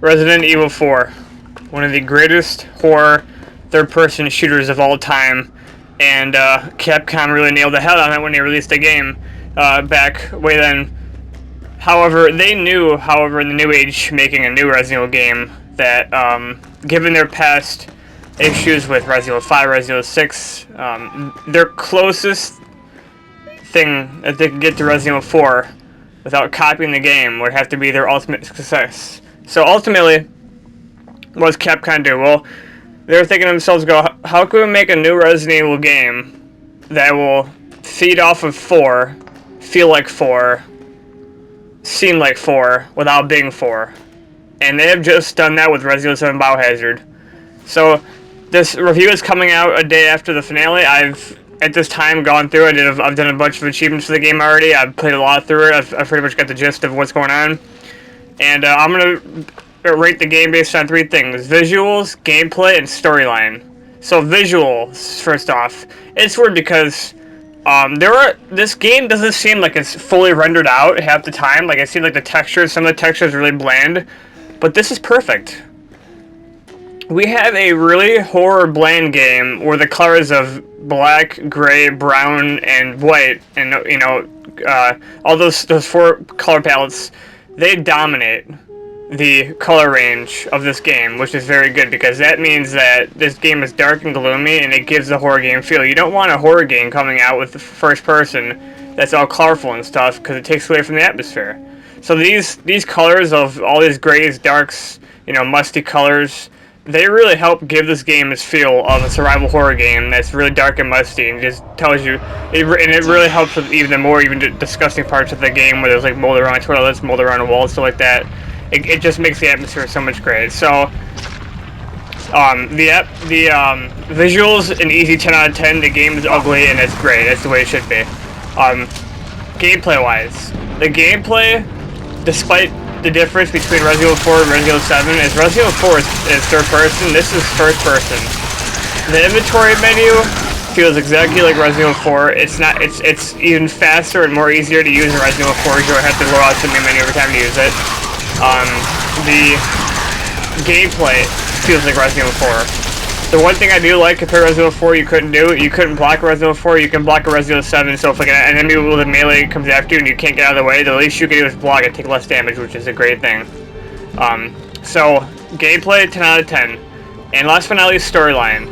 Resident Evil 4, one of the greatest horror third-person shooters of all time, and Capcom really nailed the hell out of it when they released the game back way then. However, they knew, in the new age, making a new Resident Evil game, that given their past issues with Resident Evil 5, Resident Evil 6, their closest thing that they could get to Resident Evil 4 without copying the game would have to be their ultimate success. So ultimately, what does Capcom do? Well, they're thinking to themselves, how can we make a new Resident Evil game that will feed off of 4, feel like 4, seem like 4, without being 4? And they have just done that with Resident Evil 7 Biohazard. So, this review is coming out a day after the finale. I've, at this time, gone through it. I've done a bunch of achievements for the game already. I've played a lot through it. I've pretty much got the gist of what's going on. And I'm going to rate the game based on 3 things: visuals, gameplay, and storyline. So visuals, first off. It's weird because this game doesn't seem like it's fully rendered out half the time. Like, I see like some of the textures are really bland. But this is perfect. We have a really horror bland game where the colors of black, gray, brown, and white, and all those 4 color palettes, they dominate the color range of this game, which is very good because that means that this game is dark and gloomy and it gives the horror game feel. You don't want a horror game coming out with the first person that's all colorful and stuff because it takes away from the atmosphere. So these colors of all these grays, darks, musty colors, they really help give this game its feel of a survival horror game that's really dark and musty, and just tells you, and it really helps with even the more disgusting parts of the game where there's like mold around toilets, mold around the walls, stuff like that. It just makes the atmosphere so much great. So the visuals, an easy 10 out of 10. The game is ugly and it's great. That's the way it should be. Gameplay wise, the gameplay, despite the difference between Resident Evil 4 and Resident Evil 7, is Resident Evil 4 is third person, this is first person. The inventory menu feels exactly like Resident Evil 4. It's even faster and more easier to use in Resident Evil 4 because you don't have to load out the main menu every time to use it. The gameplay feels like Resident Evil 4. The one thing I do like compared to Resident Evil 4 you couldn't block a Resident Evil 4, you can block a Resident Evil 7, so if like an enemy with a melee comes after you and you can't get out of the way, the least you can do is block it, take less damage, which is a great thing. So, gameplay, 10 out of 10. And last but not least, storyline.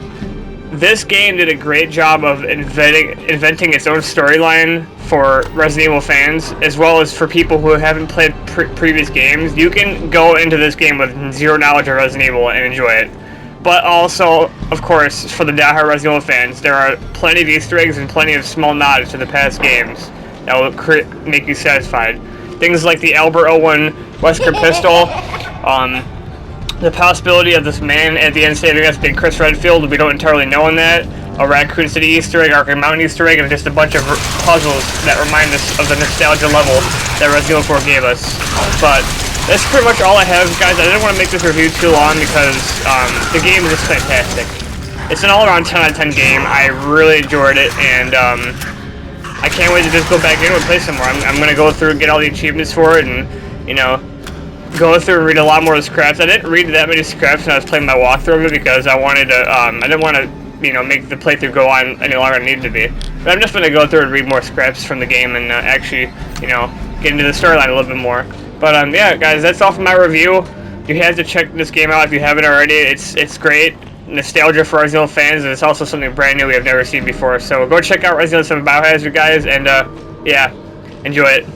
This game did a great job of inventing its own storyline for Resident Evil fans, as well as for people who haven't played previous games. You can go into this game with zero knowledge of Resident Evil and enjoy it. But also, of course, for the diehard Resident Evil fans, there are plenty of Easter eggs and plenty of small nods to the past games that will make you satisfied. Things like the Albert 01 Wesker pistol, the possibility of this man at the end saving us being Chris Redfield, we don't entirely know on that, a Raccoon City Easter egg, Arkham Mountain Easter egg, and just a bunch of puzzles that remind us of the nostalgia level that Resident Evil 4 gave us. But that's pretty much all I have, guys. I didn't want to make this review too long because the game is just fantastic. It's an all-around 10 out of 10 game. I really enjoyed it, and I can't wait to just go back in and play some more. I'm going to go through and get all the achievements for it and, go through and read a lot more of the scraps. I didn't read that many scraps when I was playing my walkthrough of it because I wanted to, I didn't want to, make the playthrough go on any longer than it needed to be. But I'm just going to go through and read more scraps from the game and actually, get into the storyline a little bit more. But yeah, guys, that's all for my review. You have to check this game out if you haven't already. It's great. Nostalgia for Resident Evil fans, and it's also something brand new we have never seen before. So go check out Resident Evil 7 Biohazard, guys, and yeah, enjoy it.